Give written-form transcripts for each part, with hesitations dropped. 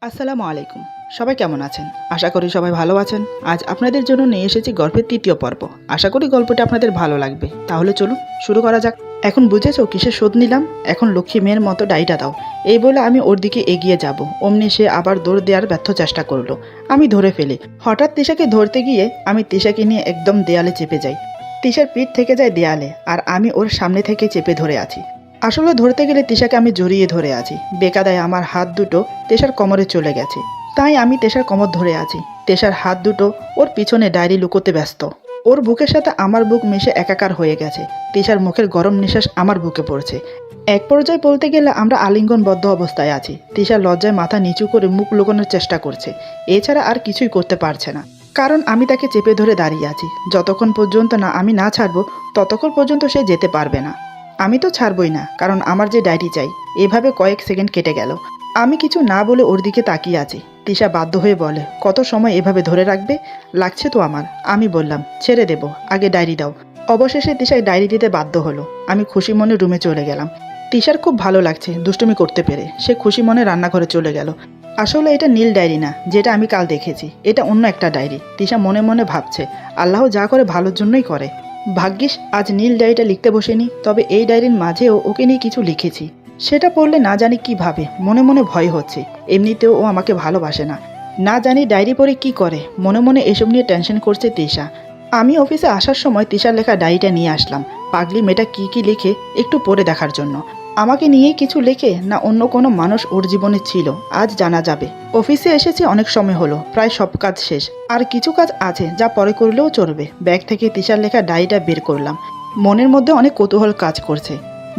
আসসালামু আলাইকুম। সবাই কেমন আছেন? আশা করি সবাই ভালো আছেন। আজ আপনাদের জন্য নিয়ে এসেছি গল্পের ৩য় পর্ব। আশা করি গল্পটা আপনাদের ভালো লাগবে। তাহলে চলুন শুরু করা যাক। এখন বুঝেছো কিসের শোধ নিলাম? এখন লক্ষ্মী মেয়ের মতো ডাইটা দাও। এই বলে আমি ওর দিকে এগিয়ে যাব। অমনি সে আবার দৌড় দেওয়ার ব্যর্থ চেষ্টা করলো। আমি ধরে ফেলি। হঠাৎ তিশাকে ধরতে গিয়ে আমি তিশাকে নিয়ে একদম দেয়ালে চেপে যাই। তিশার পিঠ থেকে যায় দেয়ালে আর আমি ওর সামনে থেকে চেপে ধরে আছি। আসলে ধরতে গেলে তিশাকে আমি জড়িয়ে ধরে আছি। বেকায়দায় আমার হাত দুটো তেষার কোমরে চলে গেছে। তাই আমি তেষার কোমর ধরে আছি। তেষার হাত দুটো ওর পিছনে ডায়েরি লুকোতে ব্যস্ত। ওর বুকের সাথে আমার বুক মিশে একাকার হয়ে গেছে। তেষার মুখের গরম নিঃশ্বাস আমার বুকে পড়ছে। এক পর্যায়ে বলতে গেলে আমরা আলিঙ্গনবদ্ধ অবস্থায় আছি। তেষার লজ্জায় মাথা নিচু করে মুখ লুকোনোর চেষ্টা করছে। এছাড়া আর কিছুই করতে পারছে না। কারণ আমি তাকে চেপে ধরে দাঁড়িয়ে আছি। যতক্ষণ পর্যন্ত না আমি না ছাড়বো ততক্ষণ পর্যন্ত সে যেতে পারবে না। আমি তো ছাড়বই না, কারণ আমার যে ডায়েরি চাই। এভাবে কয়েক সেকেন্ড কেটে গেল। আমি কিছু না বলে ওর দিকে তাকিয়ে আছি। তিশা বাধ্য হয়ে বলে, কত সময় এভাবে ধরে রাখবে? লাগছে তো আমার। আমি বললাম, ছেড়ে দেব, আগে ডায়েরি দাও। অবশেষে তিশায় ডায়েরি দিতে বাধ্য হলো। আমি খুশি মনে রুমে চলে গেলাম। তিশার খুব ভালো লাগছে দুষ্টুমি করতে পেরে। সে খুশি মনে রান্নাঘরে চলে গেল। আসলে এটা নীল ডায়েরি না, যেটা আমি কাল দেখেছি। এটা অন্য একটা ডায়েরি। তিশা মনে মনে ভাবছে, আল্লাহ যা করে ভালোর জন্যই করে। ভাগ্যিস আজ নীল ডায়েরিটা লিখতে বসেনি। তবে এই ডায়েরির মাঝেও ওকে নিয়ে কিছু লিখেছি। সেটা পড়লে না জানি কি ভাবে। মনে মনে ভয় হচ্ছে। এমনিতেও ও আমাকে ভালোবাসে না। না জানি ডায়েরি পড়ে কি করে। মনে মনে এসব নিয়ে টেনশন করছে তিশা। আমি অফিসে আসার সময় তিশার লেখা ডায়েরিটা নিয়ে আসলাম। পাগলি মেয়েটা কি কি লিখে একটু পড়ে দেখার জন্য। আমাকে নিয়েই কিছু লেখে না অন্য কোনো মানুষ ওর জীবনে ছিল, আজ জানা যাবে। অফিসে এসেছি অনেক সময় হলো, প্রায় সব কাজ শেষ। আর কিছু কাজ আছে যা পরে করলেও চলবে। ব্যাগ থেকে তিশার লেখা ডায়েরিটা বের করলাম। মনের মধ্যে অনেক কৌতূহল কাজ করছে।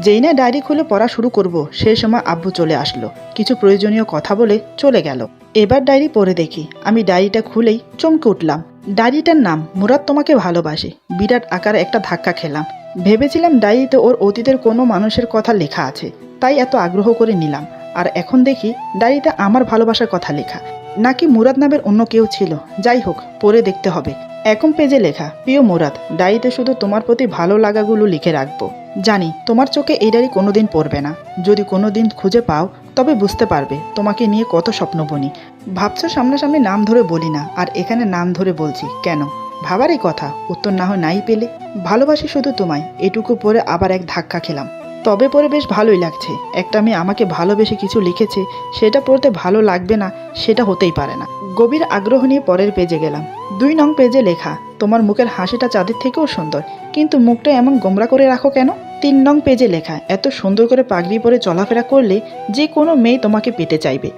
যেই না ডায়েরি খুলে পড়া শুরু করব, সেই সময় আব্বু চলে আসলো। কিছু প্রয়োজনীয় কথা বলে চলে গেল। এবার ডায়েরি পড়ে দেখি। আমি ডায়েরিটা খুলেই চমকে উঠলাম। ডায়েরিটার নাম মুরাদ তোমাকে ভালোবাসে। বিরাট আকারে একটা ধাক্কা খেলাম। ভেবেছিলাম ডায়েরিতে ওর অতীতের কোনো মানুষের কথা লেখা আছে, তাই এত আগ্রহ করে নিলাম। আর এখন দেখি ডায়েরিতে আমার ভালোবাসার কথা লেখা। নাকি মুরাদ নামের অন্য কেউ ছিল? যাই হোক, পড়ে দেখতে হবে। এখন পেজে লেখা, প্রিয় মুরাদ, ডায়েরিতে শুধু তোমার প্রতি ভালো লাগাগুলো লিখে রাখবো। জানি তোমার চোখে এই ডায়েরি কোনোদিন পড়বে না। যদি কোনোদিন খুঁজে পাও তবে বুঝতে পারবে তোমাকে নিয়ে কত স্বপ্ন বুনি। ভাবছো সামনাসামনি নাম ধরে বলি না, আর এখানে নাম ধরে বলছি কেন? ভাবারই কথা, উত্তর না হয় নাই পেলে। ভালোবাসি শুধু তোমায়। এটুকু পরে আবার এক ধাক্কা খেলাম। তবে পরে বেশ ভালোই লাগছে। একটা মেয়ে আমাকে ভালোবেসে কিছু লিখেছে, সেটা পড়তে ভালো লাগবে না সেটা হতেই পারে না। গভীর আগ্রহ নিয়ে পরের পেজে গেলাম। ২ নং পেজে লেখা, তোমার মুখের হাসিটা চাঁদের থেকেও সুন্দর, কিন্তু মুখটা এমন গোমরা করে রাখো কেন? ৩ নং পেজে লেখা, এত সুন্দর করে পাগড়ি পরে চলাফেরা করলে যে কোনো মেয়ে তোমাকে পেতে চাইবে।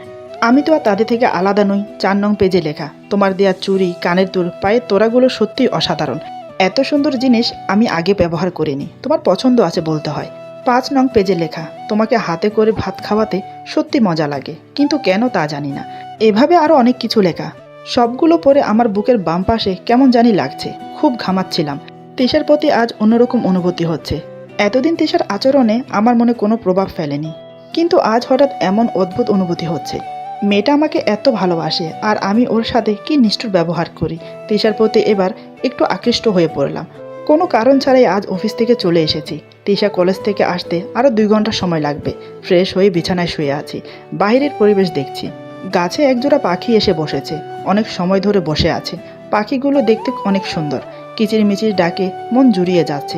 আমি তো আর তাদের থেকে আলাদা নই। ৪ নং পেজে লেখা, তোমার দেয়া চুড়ি, কানের দুল, পায়ের তোড়াগুলো সত্যিই অসাধারণ। এত সুন্দর জিনিস আমি আগে ব্যবহার করিনি। তোমার পছন্দ আছে বলতে হয়। ৫ নং পেজে লেখা, তোমাকে হাতে করে ভাত খাওয়াতে সত্যি মজা লাগে, কিন্তু কেন তা জানি না। এভাবে আরও অনেক কিছু লেখা। সবগুলো পরে আমার বুকের বাম পাশে কেমন জানি লাগছে। খুব ঘামাচ্ছিলাম। তিশার প্রতি আজ অন্যরকম অনুভূতি হচ্ছে। এতদিন তিশার আচরণে আমার মনে কোনো প্রভাব ফেলেনি, কিন্তু আজ হঠাৎ এমন অদ্ভুত অনুভূতি হচ্ছে। মেয়েটা আমাকে এত ভালোবাসে আর আমি ওর সাথে কি নিষ্ঠুর ব্যবহার করি। তিশার প্রতি এবার একটু আকৃষ্ট হয়ে পড়লাম। কোনো কারণ ছাড়াই আজ অফিস থেকে চলে এসেছি। তিশা কলেজ থেকে আসতে আরও ২ ঘন্টা সময় লাগবে। ফ্রেশ হয়ে বিছানায় শুয়ে আছি। বাইরের পরিবেশ দেখছি। গাছে একজোড়া পাখি এসে বসেছে। অনেক সময় ধরে বসে আছে। পাখিগুলো দেখতে অনেক সুন্দর। কিচিরমিচির ডাকে মন জুড়িয়ে যাচ্ছে।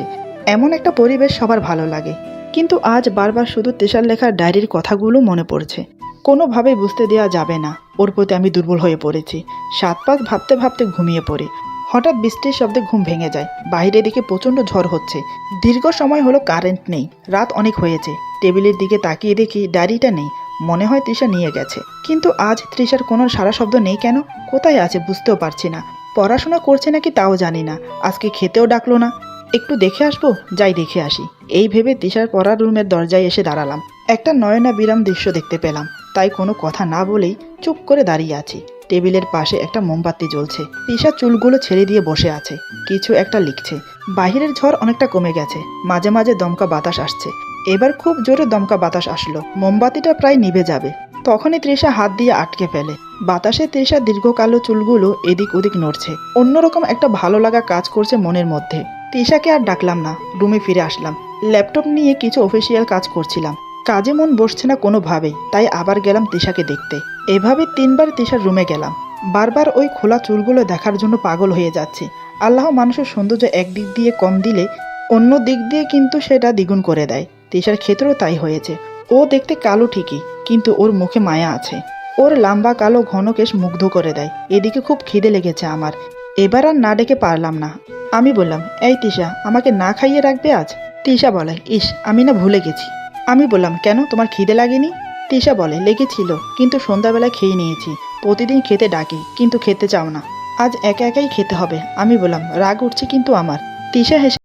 এমন একটা পরিবেশ সবার ভালো লাগে। কিন্তু আজ বারবার শুধু তিশার লেখা ডায়েরির কথাগুলো মনে পড়ছে। কোনোভাবেই বুঝতে দেওয়া যাবে না ওর প্রতি আমি দুর্বল হয়ে পড়েছি। ৭ পাঁচ ভাবতে ভাবতে ঘুমিয়ে পড়ি। হঠাৎ বৃষ্টির শব্দে ঘুম ভেঙে যায়। বাইরে দিকে প্রচণ্ড ঝড় হচ্ছে। দীর্ঘ সময় হলো কারেন্ট নেই। রাত অনেক হয়েছে। টেবিলের দিকে তাকিয়ে দেখি ডায়েরিটা নেই। মনে হয় তৃষা নিয়ে গেছে। কিন্তু আজ তৃষার কোনো সারা শব্দ নেই কেন? কোথায় আছে বুঝতেও পারছি না। পড়াশোনা করছে নাকি তাও জানি না। আজকে খেতেও ডাকলো না। একটু দেখে আসবো, যাই দেখে আসি। এই ভেবে তৃষার পড়ার রুমের দরজায় এসে দাঁড়ালাম। একটা নয়নাবিরাম দৃশ্য দেখতে পেলাম। তাই কোনো কথা না বলেই চুপ করে দাঁড়িয়ে আছি। টেবিলের পাশে একটা মোমবাতি জ্বলছে। তৃষা চুলগুলো ছেড়ে দিয়ে বসে আছে। কিছু একটা লিখছে। বাহিরের ঝড় অনেকটা কমে গেছে। মাঝে মাঝে দমকা বাতাস আসছে। এবার খুব জোরে দমকা বাতাস আসলো। মোমবাতিটা প্রায় নিভে যাবে। তখনই তৃষা হাত দিয়ে আটকে ফেলে। বাতাসে তৃষার দীর্ঘ কালো চুলগুলো এদিক ওদিক নড়ছে। অন্যরকম একটা ভালো লাগা কাজ করছে মনের মধ্যে। তৃষাকে আর ডাকলাম না। রুমে ফিরে আসলাম। ল্যাপটপ নিয়ে কিছু অফিসিয়াল কাজ করছিলাম। কাজে মন বসছে না কোনোভাবেই। তাই আবার গেলাম তৃষাকে দেখতে। এভাবে 3বার তিশার রুমে গেলাম। বারবার ওই খোলা চুলগুলো দেখার জন্য পাগল হয়ে যাচ্ছি। আল্লাহ মানুষের সৌন্দর্য একদিক দিয়ে কম দিলে অন্য দিক দিয়ে কিন্তু সেটা দ্বিগুণ করে দেয়। তিশার ক্ষেত্রেও তাই হয়েছে। ও দেখতে কালো ঠিকই, কিন্তু ওর মুখে মায়া আছে। ওর লম্বা কালো ঘন কেশ মুগ্ধ করে দেয়। এদিকে খুব খিদে লেগেছে আমার। এবার আর না ডেকে পারলাম না। আমি বললাম, এই তিশা, আমাকে না খাইয়ে রাখবে আজ? তিশা বলে, ইস, আমি না ভুলে গেছি। আমি বললাম, কেন, তোমার খিদে লাগেনি? তিশা বলে, লেগেছিল, কিন্তু সন্ধ্যাবেলায় খেয়ে নিয়েছি। প্রতিদিন খেতে ডাকি, কিন্তু খেতে চাও না। আজ একা একাই খেতে হবে। আমি বললাম, রাগ উঠছে কিন্তু আমার। তিশা হেসে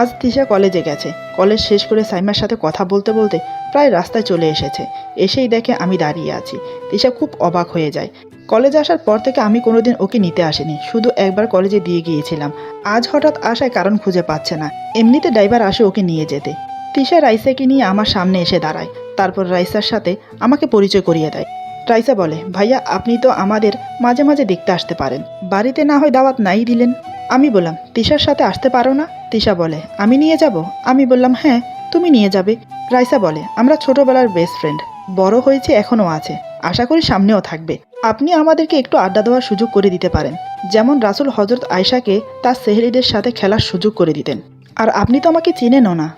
আজ তিশা কলেজে গেছে। কলেজ শেষ করে সাইমার সাথে কথা বলতে বলতে প্রায় রাস্তায় চলে এসেছে। এসেই দেখে আমি দাঁড়িয়ে আছি। তিশা খুব অবাক হয়ে যায়। কলেজে আসার পর থেকে আমি কোনোদিন ওকে নিতে আসিনি, শুধু একবার কলেজে দিয়ে গিয়েছিলাম। আজ হঠাৎ আসায় কারণ খুঁজে পাচ্ছে না। এমনিতে ড্রাইভার আসে ওকে নিয়ে যেতে। তিশা রাইসাকে নিয়ে আমার সামনে এসে দাঁড়ায়। তারপর রাইসার সাথে আমাকে পরিচয় করিয়ে দেয়। রাইসা বলে, ভাইয়া, আপনি তো আমাদের মাঝে মাঝে দেখতে আসতে পারেন। বাড়িতে না হয় দাওয়াত নাই দিলেন। আমি বললাম, তিশার সাথে আসতে পারো না? তিশা বলে, আমি নিয়ে যাব? আমি বললাম, হ্যাঁ, তুমি নিয়ে যাবে। রাইসা বলে, আমরা ছোটবেলার বেস্ট ফ্রেন্ড, বড় হয়েছে, এখনও আছে, আশা করি সামনেও থাকবে। আপনি আমাদেরকে একটু আড্ডা দেওয়ার সুযোগ করে দিতে পারেন, যেমন রাসূল হযরত আয়েশাকে তার সেহরিদের সাথে খেলার সুযোগ করে দিতেন। আর আপনি তো আমাকে চেনেনও না।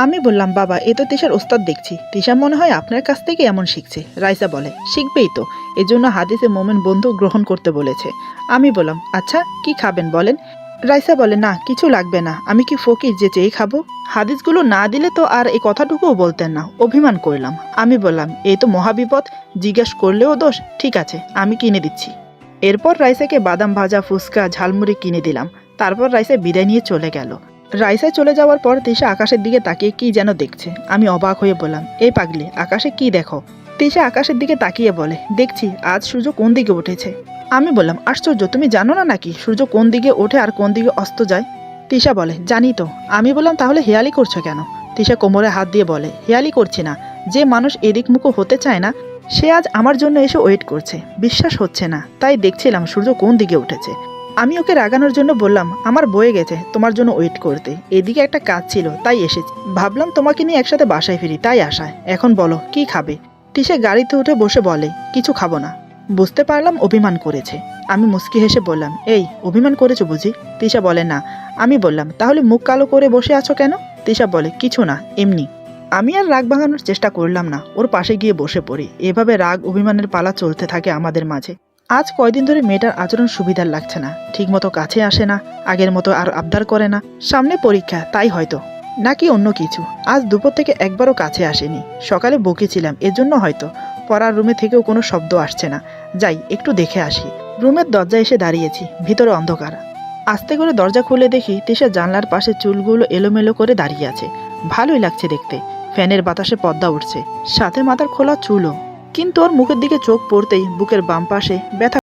আমি বললাম, বাবা, এ তো তিশার ওস্তাদ দেখছি। তিশা মনে হয় আপনার কাছ থেকে এমন শিখছে। রাইসা বলে, শিখবেই তো, এজন্য হাদিসে মোমেন বন্ধু গ্রহণ করতে বলেছে। আমি বললাম, আচ্ছা, কি খাবেন বলেন? রাইসা বলে, না, কিছু লাগবে না, আমি কি ফকির যে চেয়ে খাবো? হাদিসগুলো না দিলে তো আর এই কথাটুকুও বলতেন না। অভিমান করলাম। আমি বললাম, এই তো মহাবিপদ, জিজ্ঞাসা করলেও দোষ। ঠিক আছে, আমি কিনে দিচ্ছি। এরপর রাইসাকে বাদাম ভাজা, ফুচকা, ঝালমুড়ি কিনে দিলাম। তারপর রাইসা বিদায় নিয়ে চলে গেল। রাইসায় চলে যাওয়ার পর তিশা আকাশের দিকে তাকিয়ে কি যেন দেখছে। আমি অবাক হয়ে বললাম, এই পাগলি, আকাশে কি দেখো? তিশা আকাশের দিকে তাকিয়ে বলে, দেখছি আজ সূর্য কোন দিকে উঠেছে। আমি বললাম, আশ্চর্য, তুমি জানো না নাকি সূর্য কোন দিকে ওঠে আর কোন দিকে অস্ত যায়? তিশা বলে, জানি তো। আমি বললাম, তাহলে হেয়ালি করছো কেন? তিশা কোমরে হাত দিয়ে বলে, হেয়ালি করছি না। যে মানুষ এদিক মুখো হতে চায় না, সে আজ আমার জন্য এসে ওয়েট করছে। বিশ্বাস হচ্ছে না, তাই দেখছিলাম সূর্য কোন দিকে উঠেছে। আমি ওকে রাগানোর জন্য বললাম, আমার বয়ে গেছে তোমার জন্য ওয়েট করতে, এদিকে একটা কাজ ছিল তাই এসেছি। ভাবলাম তোমাকে নিয়ে একসাথে বাসায় ফিরি, তাই আসায়। এখন বলো, কি খাবে? তিশা গাড়িতে উঠে বসে বলে, কিছু খাবো না। বুঝতে পারলাম অভিমান করেছে। আমি মুচকি হেসে বললাম, এই, অভিমান করেছো বুঝি? তিশা বলে, না। আমি বললাম, তাহলে মুখ কালো করে বসে আছো কেন? তিশা বলে, কিছু না, এমনি। আমি আর রাগ ভাঙানোর চেষ্টা করলাম না, ওর পাশে গিয়ে বসে পড়ি। এভাবে রাগ অভিমানের পালা চলতে থাকে আমাদের মাঝে। আজ কয়দিন ধরে মেয়েটার আচরণ সুবিধার লাগছে না। ঠিকমতো কাছে আসে না, আগের মতো আর আবদার করে না। সামনে পরীক্ষা, তাই হয়তো, নাকি অন্য কিছু। আজ দুপুর থেকে একবারও কাছে আসেনি। সকালে বকেছিলাম, এজন্য হয়তো। পড়ার রুমে থেকেও কোনো শব্দ আসছে না। যাই, একটু দেখে আসি। রুমের দরজায় এসে দাঁড়িয়েছি, ভিতরে অন্ধকার। আস্তে করে দরজা খুলে দেখি তিশা জানলার পাশে চুলগুলো এলোমেলো করে দাঁড়িয়ে আছে। ভালোই লাগছে দেখতে। ফ্যানের বাতাসে পর্দা উঠছে, সাথে মাথার খোলা চুলও। কিন্তু ওর মুখের দিকে চোখ পড়তেই বুকের বাম পাশে ব্যথা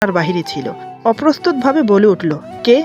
বাহিরে ছিল। অপ্রস্তুতভাবে বলে উঠল, কে?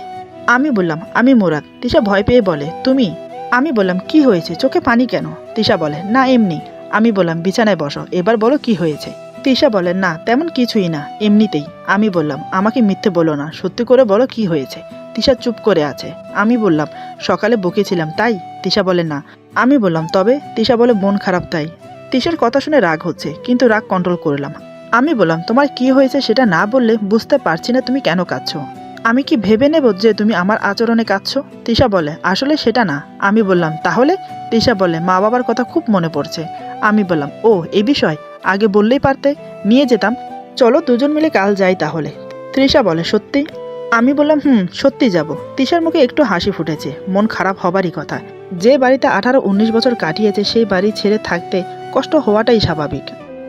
আমি বললাম, আমি মুরাদ। তিশা ভয় পেয়ে বলে, তুমি? আমি বললাম, কি হয়েছে, চোখে পানি কেন? তিশা বলে, না, এমনি। আমি বললাম, বিছানায় বসো, এবার বলো কি হয়েছে। তিশা বলে, না, তেমন কিছুই না, এমনিতেই। আমি বললাম, আমাকে মিথ্যে বলো না, সত্যি করে বলো কি হয়েছে। তিশা চুপ করে আছে। আমি বললাম, সকালে বকেছিলাম তাই। তিশা বলে, না। আমি বললাম, তবে? তিশা বলে, মন খারাপ তাই। তিশার কথা শুনে রাগ হচ্ছে, কিন্তু রাগ কন্ট্রোল করলাম। আমি বললাম, তোমার কি হয়েছে সেটা না বললে বুঝতে পারছি না তুমি কেন কাঁদছো। আমি কি ভেবে নেব যে তুমি আমার আচরণে কাঁদছো? তিশা বলে, আসলে সেটা না। আমি বললাম, তাহলে? তিশা বলে, মা বাবার কথা খুব মনে পড়ছে। আমি বললাম, ও, এই বিষয় আগে বললেই পারতে, নিয়ে যেতাম। চলো দুজন মিলে কাল যাই তাহলে। তৃষা বলে, সত্যি? আমি বললাম সত্যি যাব। তিশার মুখে একটু হাসি ফুটেছে, মন খারাপ হবারই কথা। যে বাড়িতে 18-19 বছর কাটিয়েছে সেই বাড়ি ছেড়ে থাকতে কষ্ট হওয়াটাই স্বাভাবিক।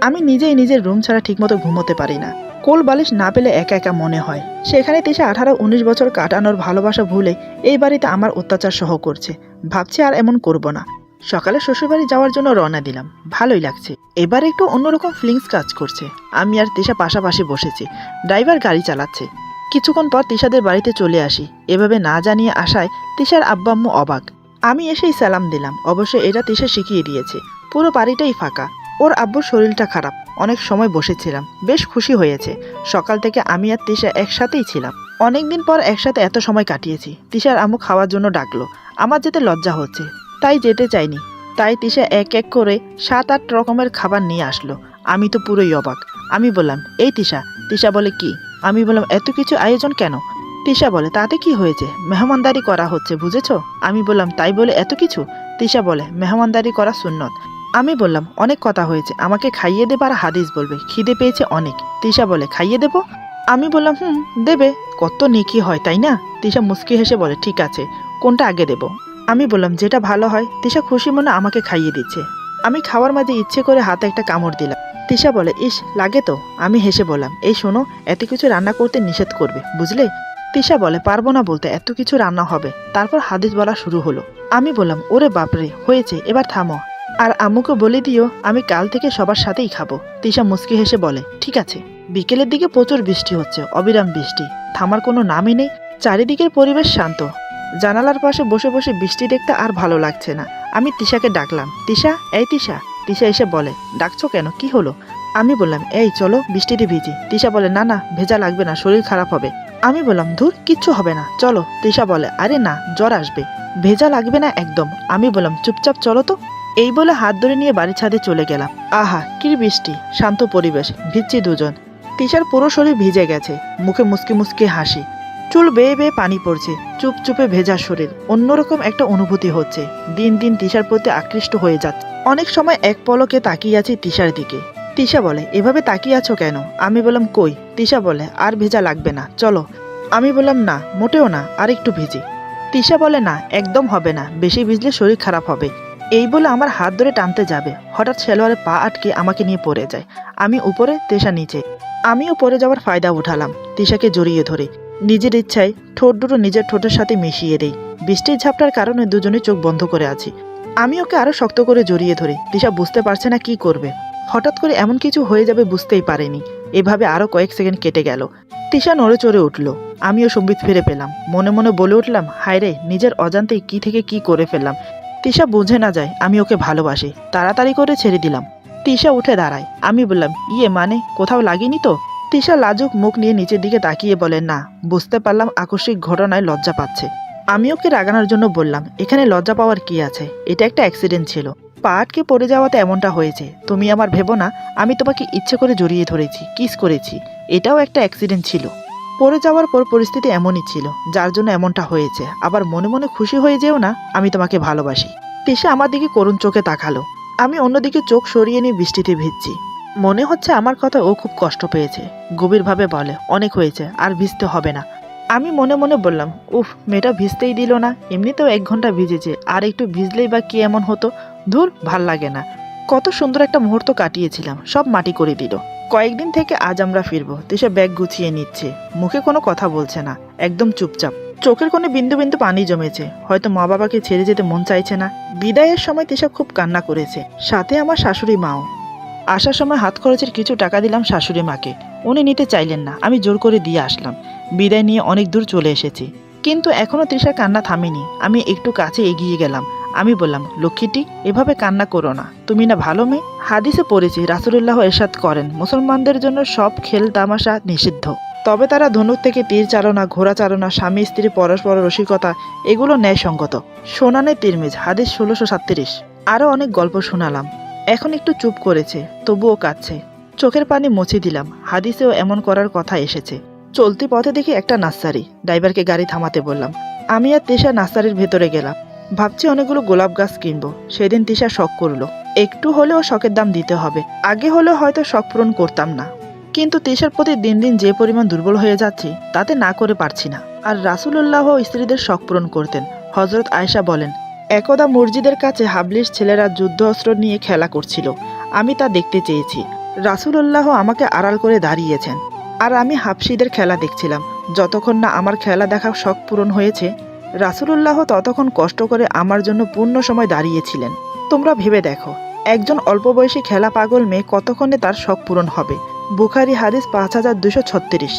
আমি নিজেই নিজের রুম ছাড়া ঠিকমতো ঘুমোতে পারি না। কোল বালিশ না পেলে একা একা মনে হয়। সেখানে তিশা 18-19 বছর কাটানোর ভালোবাসা ভুলে এই বাড়িতে আমার অত্যাচার সহ করছে। ভাবছি আর এমন করব না। সকালে শ্বশুরবাড়ি যাওয়ার জন্য রওনা দিলাম। ভালোই লাগছে, এবার একটু অন্যরকম ফিলিংস কাজ করছে। আমি আর তিশা পাশাপাশি বসেছি, ড্রাইভার গাড়ি চালাচ্ছে। কিছুক্ষণ পর তিশাদের বাড়িতে চলে আসি। এভাবে না জানিয়ে আসায় তিশার আব্বা আম্মু অবাক। আমি এসেই সালাম দিলাম। অবশ্য এটা তিশা শিখিয়ে দিয়েছে। পুরো বাড়িটাই ফাঁকা। ওর আব্বুর শরীরটা খারাপ, অনেক সময় বসেছিলাম, বেশ খুশি হয়েছে। সকাল থেকে আমি আর তিশা একসাথেই ছিলাম। অনেকদিন পর একসাথে এত সময় কাটিয়েছি। তিশার আম্মু খাওয়ার জন্য ডাকলো। আমার যেতে লজ্জা হচ্ছে, তাই যেতে চাইনি। তাই তিশা এক এক করে 7-8 রকমের খাবার নিয়ে আসলো। আমি তো পুরোই অবাক। আমি বললাম, এই তিশা। তিশা বলে, কি? আমি বললাম, এত কিছু আয়োজন কেন? তিশা বলে, তাতে কি হয়েছে, মেহমানদারি করা হচ্ছে, বুঝেছো? আমি বললাম, তাই বলে এত কিছু? তিশা বলে, মেহমানদারি করা সুন্নত। আমি বললাম, অনেক কথা হয়েছে, আমাকে খাইয়ে দেবে আর হাদিস বলবে, খিদে পেয়েছে অনেক। তিশা বলে, খাইয়ে দেব? আমি বললাম, দেবে, কত নেকি হয় তাই না? তিশা মুচকি হেসে বলে, ঠিক আছে, কোনটা আগে দেব? আমি বললাম, যেটা ভালো হয়। তিশা খুশি মনে আমাকে খাইয়ে দিচ্ছে। আমি খাওয়ার মাঝে ইচ্ছে করে হাতে একটা কামড় দিলাম। তিশা বলে, ইস, লাগে তো। আমি হেসে বললাম, এই শোনো, এত কিছু রান্না করতে নিষেধ করবে, বুঝলে? তিশা বলে, পারবো না বলতে, এত কিছু রান্না হবে। তারপর হাদিস বলা শুরু হলো। আমি বললাম, ওরে বাপরে, হয়েছে, এবার থামো। আর আম্মুকে বলে দিও আমি কাল থেকে সবার সাথেই খাবো। তিশা মুচকি হেসে বলে, ঠিক আছে। বিকেলের দিকে প্রচুর বৃষ্টি হচ্ছে, অবিরাম বৃষ্টি, থামার কোনো নামই নেই। চারিদিকের পরিবেশ শান্ত। জানালার পাশে বসে বসে বৃষ্টি দেখতে আর ভালো লাগছে না। আমি তিশাকে ডাকলাম, তিশা, এই তিশা। তিশা এসে বলে, ডাকছো কেন, কি হলো? আমি বললাম, এই চলো বৃষ্টিতে ভিজি। তিশা বলে, না না, ভেজা লাগবে না, শরীর খারাপ হবে। আমি বললাম, ধুর, কিচ্ছু হবে না, চলো। তিশা বলে, আরে না, জ্বর আসবে, ভেজা লাগবে না একদম। আমি বললাম, চুপচাপ চলো তো। এই বলে হাত ধরে নিয়ে বাড়ির ছাদে চলে গেলাম। আহা, কি বৃষ্টি, শান্ত পরিবেশ, ভিজছি দুজন। তিশার পুরো শরীর ভিজে গেছে, মুখে মুসকি মুসকি হাসি, চুল বেয়ে বেয়ে পানি পড়ছে, চুপচুপে ভেজা শরীর, অন্যরকম একটা অনুভূতি হচ্ছে। দিন দিন তিশার প্রতি আকৃষ্ট হয়ে যাচ্ছে। অনেক সময় এক পলকে তাকিয়ে আছি তিশার দিকে। তিশা বলে, এভাবে তাকিয়ে আছো কেন? আমি বললাম, কই? তিশা বলে, আর ভেজা লাগবে না, চলো। আমি বললাম, না, মোটেও না, আর একটু ভিজি। তিশা বলে, না, একদম হবে না, বেশি ভিজলে শরীর খারাপ হবে। এই বলে আমার হাত ধরে টানতে যাবে, হঠাৎ সেলোয়ারে পা আটকে আমাকে নিয়ে পড়ে যায়। আমি উপরে, তিশা নিচে। আমিও পড়ে যাওয়ার ফায়দা উঠালাম, তিশাকে জড়িয়ে ধরে। নিজের ইচ্ছায় ঠোঁট দুটো নিজের ঠোঁটের সাথে মিশিয়ে দেই। বৃষ্টির ঝাপটার কারণে দুজনে চোখ বন্ধ করে আছি। আমি ওকে আরো শক্ত করে জড়িয়ে ধরি। তিশা বুঝতে পারছে না কি করবে। হঠাৎ করে এমন কিছু হয়ে যাবে বুঝতেই পারেনি। এভাবে আরো কয়েক সেকেন্ড কেটে গেল। তিশা নড়ে চড়ে উঠল। আমিও সম্বিত ফিরে পেলাম। মনে মনে বলে উঠলাম, হায় রে, নিজের অজান্তেই কি থেকে কি করে ফেললাম। তিশা বুঝে না যায় আমি ওকে ভালোবাসি। তাড়াতাড়ি করে ছেড়ে দিলাম। তিশা উঠে দাঁড়ায়। আমি বললাম, ইয়ে মানে, কোথাও লাগেনি তো? তিশা লাজুক মুখ নিয়ে নিচের দিকে তাকিয়ে বলে, না। বুঝতে পারলাম আকস্মিক ঘটনায় লজ্জা পাচ্ছে। আমি ওকে রাগানোর জন্য বললাম, এখানে লজ্জা পাওয়ার কি আছে, এটা একটা অ্যাক্সিডেন্ট ছিল, পা আটকে পড়ে যাওয়াতে এমনটা হয়েছে। তুমি আমার ভেবো না আমি তোমাকে ইচ্ছে করে জড়িয়ে ধরেছি, কিস করেছি, এটাও একটা অ্যাক্সিডেন্ট ছিল। পড়ে যাওয়ার পর পরিস্থিতি এমনই ছিল, যার জন্য এমনটা হয়েছে। আবার মনে মনে খুশি হয়ে যেও না, আমি তোমাকে ভালোবাসি। তিশা আমার দিকে করুণ চোখে তাকালো। আমি অন্যদিকে চোখ সরিয়ে নিয়ে বৃষ্টিতে ভিজছি। মনে হচ্ছে আমার কথা ও খুব কষ্ট পেয়েছে। গভীরভাবে বলে, অনেক হয়েছে, আর ভিজতে হবে না। আমি মনে মনে বললাম, উফ, মেয়েটা ভিজতেই দিল না, এমনিতেও 1 ঘন্টা ভিজেছে, আর একটু ভিজলেই বা কি এমন হতো। ধুর, ভাল লাগে না। কত সুন্দর একটা মুহূর্ত কাটিয়েছিলাম, সব মাটি করে দিল। কয়েকদিন থেকে আজ আমরা ফিরবো। তিশা ব্যাগ গুছিয়ে নিচ্ছে, মুখে কোনো কথা বলছে না, একদম চুপচাপ। চোখের কোণে বিন্দু বিন্দু পানি জমেছে, হয়তো মা বাবাকে ছেড়ে যেতে মন চাইছে না। বিদায়ের সময় তিশা খুব কান্না করেছে, সাথে আমার শাশুড়ি মাও। আসার সময় হাত খরচের কিছু টাকা দিলাম শাশুড়ি মাকে। উনি নিতে চাইলেন না, আমি জোর করে দিয়ে আসলাম। বিদায় নিয়ে অনেক দূর চলে এসেছি, কিন্তু এখনো তৃষার কান্না থামেনি। আমি একটু কাছে এগিয়ে গেলাম। আমি বললাম, লক্ষ্মীটি, এভাবে কান্না করো না, তুমি না ভালো মেয়ে। হাদিসে পড়েছি রাসূলুল্লাহ ইরশাদ করেন, মুসলমানদের জন্য সব খেল তামাশা নিষিদ্ধ, তবে তারা ধনুক থেকে তীর চালনা, ঘোড়া চালনা, স্বামী স্ত্রী পরস্পর রসিকতা, এগুলো ন্যায়সঙ্গত। শোনানে তিরমিজ, হাদিস 1637। আরও অনেক গল্প শোনালাম। এখন একটু চুপ করেছে, তবুও কাঁদছে। চোখের পানি মুছে দিলাম। হাদিসেও এমন করার কথা এসেছে। চলতি পথে দেখি একটা নার্সারি, ড্রাইভারকে গাড়ি থামাতে বললাম। আমি আর তিশা নার্সারির ভেতরে গেলাম। ভাবছি অনেকগুলো গোলাপ গাছ কিনবো। সেদিন তিশা শখ করলো, একটু হলেও শখের দাম দিতে হবে। আগে হলেও হয়তো শখ পূরণ করতাম না। কিন্তু তিশার প্রতি দিন দিন যে পরিমাণ দুর্বল হয়ে যাচ্ছি তাতে না করে পারছি না। আর রাসূলুল্লাহ স্ত্রীদের শখ পূরণ করতেন। হযরত আয়েশা বলেন, একদা মসজিদের কাছে হাবলির ছেলেরা যুদ্ধ অস্ত্র নিয়ে খেলা করছিল। আমি তা দেখতে চেয়েছি। রাসূলুল্লাহ আমাকে আড়াল করে দাঁড়িয়েছেন, আর আমি হাবশীদের খেলা দেখছিলাম। যতক্ষণ না আমার খেলা দেখা শখ পূরণ হয়েছে, রাসূলুল্লাহ ততক্ষণ কষ্ট করে আমার জন্য পূর্ণ সময় দাঁড়িয়েছিলেন। তোমরা ভেবে দেখো, একজন অল্প বয়সী খেলা পাগল মেয়ে কতক্ষণে তার শখ পূরণ হবে। বুখারী হাদিস 5236।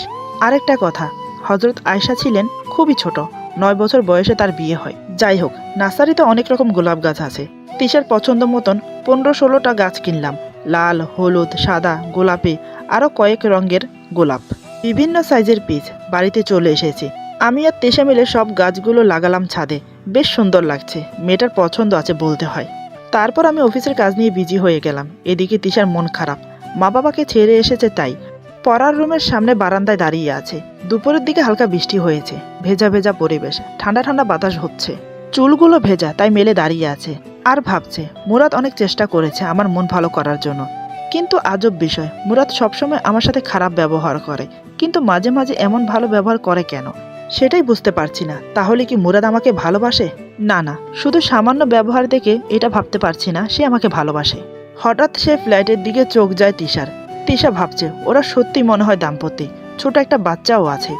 আরেকটা কথা, হযরত আয়েশা ছিলেন খুবই ছোট, 9 বছর বয়সে তার বিয়ে হয়। যাই হোক, নার্সারিতে অনেক রকম গোলাপ গাছ আছে। তিশার পছন্দ মতন 15-16টা গাছ কিনলাম। লাল, হলুদ, সাদা, গোলাপি, আরও কয়েক রঙের গোলাপ, বিভিন্ন সাইজের পিচ। বাড়িতে চলে এসেছি। আমি আর তেশা মিলে সব গাছগুলো লাগালাম ছাদে। বেশ সুন্দর লাগছে। মেয়েটার পছন্দ আছে বলতে হয়। তারপর আমি অফিসের কাজ নিয়ে বিজি হয়ে গেলাম। এদিকে তিশার মন খারাপ, মা বাবাকে ছেড়ে এসেছে তাই। পড়ার রুমের সামনে বারান্দায় দাঁড়িয়ে আছে। দুপুরের দিকে হালকা বৃষ্টি হয়েছে। ভেজা ভেজা পরিবেশ, ঠান্ডা ঠান্ডা বাতাস হচ্ছে। চুলগুলো ভেজা, তাই মেলে দাঁড়িয়ে আছে আর ভাবছে মুরাদ অনেক চেষ্টা করেছে আমার মন ভালো করার জন্য। কিন্তু আজব বিষয়, মুরাদ সবসময় আমার সাথে খারাপ ব্যবহার করে, কিন্তু মাঝে মাঝে এমন ভালো ব্যবহার করে কেন সেটাই বুঝতে পারছি না। তাহলে কি মুরাদ আমাকে ভালোবাসে? না না, শুধু সামান্য ব্যবহার দেখে এটা ভাবতে পারছি না সে আমাকে ভালোবাসে। হঠাৎ সে ফ্ল্যাটের দিকে চোখ যায় তিশার। তিশা ভাবছে ওরা সত্যি মনে হয় দাম্পত্য। ছোট একটা বাচ্চাও আছে,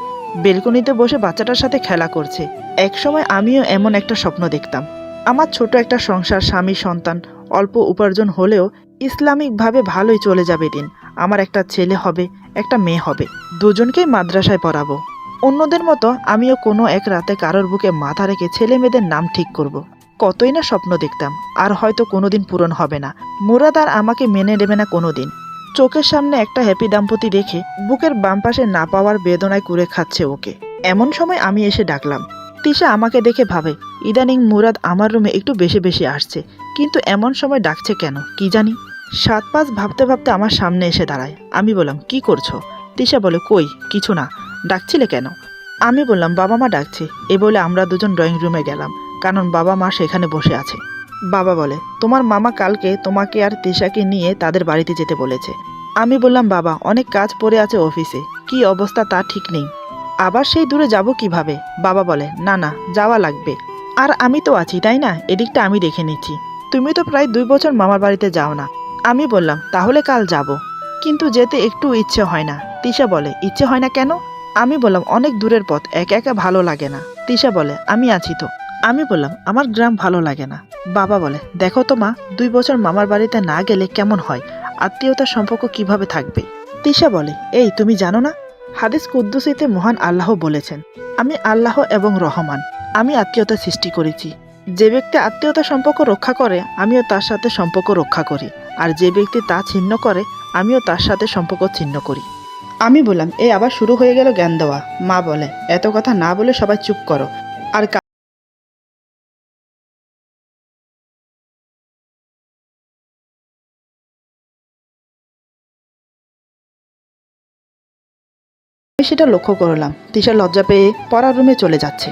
বেলকনিতে বসে বাচ্চাটার সাথে খেলা করছে। একসময় আমিও এমন একটা স্বপ্ন দেখতাম। আমার ছোট একটা সংসার, স্বামী, সন্তান, অল্প উপার্জন হলেও ইসলামিকভাবে ভালোই চলে যাবে দিন। আমার একটা ছেলে হবে, একটা মেয়ে হবে, দুজনকেই মাদ্রাসায় পড়াবো। অন্যদের মতো আমিও কোনো এক রাতে কারোর বুকে মাথা রেখে ছেলে মেয়েদের নাম ঠিক করব। কতই না স্বপ্ন দেখতাম, আর হয়তো কোনোদিন পূরণ হবে না। মুরাদ আর আমাকে মেনে নেবে না কোনোদিন। চোখের সামনে একটা হ্যাপি দাম্পতি দেখে বুকের বাম পাশে না পাওয়ার বেদনায় কুরে খাচ্ছে ওকে। এমন সময় আমি এসে ডাকলাম। তিশা আমাকে দেখে ভাবে ইদানিং মুরাদ আমার রুমে একটু বেশি বেশি আসছে, কিন্তু এমন সময় ডাকছে কেন কি জানি। 7-5 ভাবতে ভাবতে আমার সামনে এসে দাঁড়ায়। আমি বললাম, কি করছো? তিশা বলে, কই কিছু না। ডাকছিলে কেন? আমি বললাম, বাবা মা ডাকছে। এ বলে আমরা দুজন ড্রয়িং রুমে গেলাম, কারণ বাবা মা সেখানে বসে আছে। বাবা বলে, তোমার মামা কালকে তোমাকে আর তিশাকে নিয়ে তাদের বাড়িতে যেতে বলেছে। আমি বললাম, বাবা অনেক কাজ পড়ে আছে অফিসে, কি অবস্থা তা ঠিক নেই। আবার সেই দূরে যাব কিভাবে? বাবা বলে, না না যাওয়া লাগবে, আর আমি তো আছি তাই না, এদিকটা আমি দেখে নিচ্ছি। তুমি তো প্রায় 2 বছর মামার বাড়িতে যাও না। আমি বললাম, তাহলে কাল যাব, কিন্তু যেতে একটু ইচ্ছে হয় না। তিশা বলে, ইচ্ছে হয় না কেন? আমি বললাম, অনেক দূরের পথ, একা একা ভালো লাগে না। তিশা বলে, আমি আছি তো। আমি বললাম, আমার গ্রাম ভালো লাগে না। বাবা বলে, দেখো তো মা, 2 বছর মামার বাড়িতে না গেলে কেমন হয়, আত্মীয়তার সম্পর্ক কিভাবে থাকবে। তিশা বলে, এই তুমি জানো না, হাদিস কুদ্দুসিতে মহান আল্লাহ বলেছেন, আমি আল্লাহ এবং রহমান, আমি আত্মীয়তা সৃষ্টি করেছি। যে ব্যক্তি আত্মীয়তা সম্পর্ক রক্ষা করে আমিও তার সাথে সম্পর্ক রক্ষা করি, আর যে ব্যক্তি তা ছিন্ন করে আমিও তার সাথে সম্পর্ক ছিন্ন করি। আমি বললাম, এই আবার শুরু হয়ে গেল জ্ঞান দেওয়া। মা বলে, এত কথা না বলে সবাই চুপ করো। আর আমি সেটা লক্ষ্য করলাম। তিশা লজ্জা পেয়ে পড়ার রুমে চলে যাচ্ছে।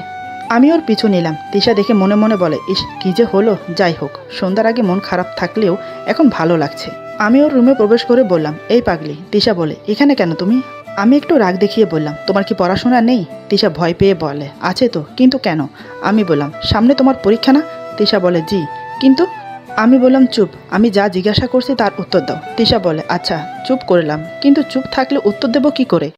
আমি ওর পিছু নিলাম। তিশা দেখে মনে মনে বলে, ইস কি যে হলো। যাই হোক, সন্ধ্যার আগে মন খারাপ থাকলেও এখন ভালো লাগছে। আমি ওর রুমে প্রবেশ করে বললাম, এই পাগলি। তিশা বলে, এখানে কেন তুমি? আমি একটু রাগ দেখিয়ে বললাম, তোমার কি পড়াশোনা নেই? তিশা ভয় পেয়ে বলে, আছে তো, কিন্তু কেন? আমি বললাম, সামনে তোমার পরীক্ষা না? তিশা বলে, জি, কিন্তু। আমি বললাম, চুপ, আমি যা জিজ্ঞাসা করছি তার উত্তর দাও। তিশা বলে, আচ্ছা চুপ করলাম, কিন্তু চুপ থাকলে উত্তর দেব কি করে?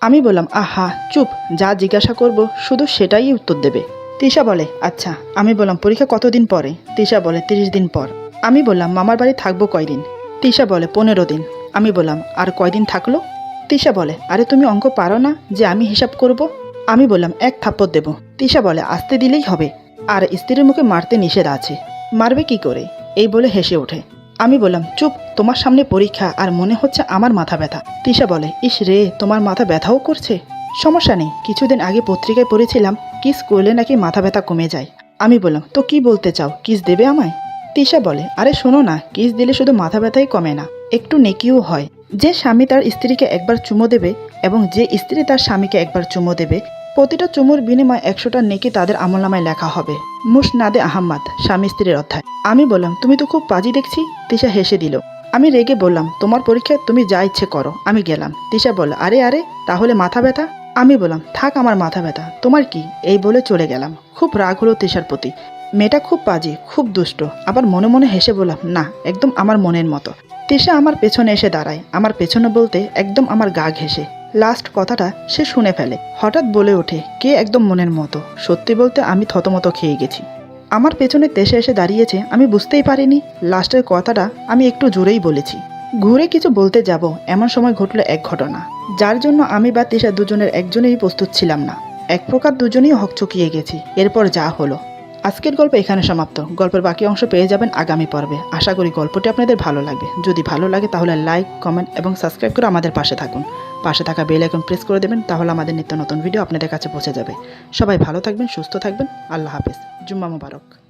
আমি বললাম, আহা চুপ, যা জিজ্ঞাসা করব শুধু সেটাই উত্তর দেবে। তিশা বলে, আচ্ছা। আমি বললাম, পরীক্ষা কতদিন পরে? তিশা বলে, 30 দিন পর। আমি বললাম, মামার বাড়ি থাকবো কয়দিন? তিশা বলে, 15 দিন। আমি বললাম, আর কয়দিন থাকলো? তিশা বলে, আরে তুমি অঙ্ক পারো না যে আমি হিসাব করব? আমি বললাম, 1 থাপ্পড় দেব। তিশা বলে, আসতে দিলেই হবে, আর স্ত্রীর মুখে মারতে নিষেধ আছে। মারবে কি করে? এই বলে হেসে ওঠে। আমি বললাম, চুপ, তোমার সামনে পরীক্ষা আর মনে হচ্ছে আমার মাথা ব্যথা। তিশা বলে, ইস রে, তোমার মাথা ব্যথাও করছে? সমস্যা নেই, কিছুদিন আগে পত্রিকায় পড়েছিলাম কিস করলে নাকি মাথা ব্যথা কমে যায়। আমি বললাম, তো কি বলতে চাও, কিস দেবে আমায়? তিশা বলে, আরে শোনো না, কিস দিলে শুধু মাথা ব্যথাই কমে না, একটু নেকিও হয়। যে স্বামী তার স্ত্রীকে একবার চুমো দেবে এবং যে স্ত্রী তার স্বামীকে একবার চুমো দেবে, প্রতিটা চুমুর বিনিময়ে 100টা নেকি তাদের আমলনামায় লেখা হবে। মুসনাদে আহম্মদ, স্বামী স্ত্রীর অধ্যায়। আমি বললাম, তুমি তো খুব পাজি দেখছি। তিশা হেসে দিল। আমি রেগে বললাম, তোমার পরীক্ষায় তুমি যা ইচ্ছে করো, আমি গেলাম। তিশা বলল, আরে আরে, তাহলে মাথা ব্যথা? আমি বললাম, থাক আমার মাথা ব্যথা, তোমার কি? এই বলে চলে গেলাম। খুব রাগ হলো তিশার প্রতি। মেয়েটা খুব বাজে, খুব দুষ্ট। আবার মনে মনে হেসে বললাম, না, একদম আমার মনের মতো। তিশা আমার পেছনে এসে দাঁড়ায়। আমার পেছনে বলতে একদম আমার গা ঘেঁষে। লাস্ট কথাটা সে শুনে ফেলে। হঠাৎ বলে ওঠে, কে একদম মনের মতো? সত্যি বলতে আমি থতমত খেয়ে গেছি। আমার পেছনে তেশে এসে দাঁড়িয়েছে, আমি বুঝতেই পারিনি। লাস্টের কথাটা আমি একটু জোরেই বলেছি। ঘুরে কিছু বলতে যাব, এমন সময় ঘটল এক ঘটনা, যার জন্য আমি বা তিশা দুজনের একজনেরই প্রস্তুত ছিলাম না। এক প্রকার দুজনেই হকচকিয়ে গেছি। এরপর যা হলো। আজকের গল্প এখানে সমাপ্ত। গল্পের বাকি অংশ পেয়ে যাবেন আগামী পর্বে। আশা করি গল্পটি আপনাদের ভালো লাগবে। যদি ভালো লাগে তাহলে লাইক, কমেন্ট এবং সাবস্ক্রাইব করে আমাদের পাশে থাকুন। পাশে থাকা বেল আইকন প্রেস করে দেবেন, তাহলে আমাদের নিত্য নতুন ভিডিও আপনাদের কাছে পৌঁছে যাবে। সবাই ভালো থাকবেন, সুস্থ থাকবেন। আল্লাহ হাফেজ। জুম্মা মুবারক।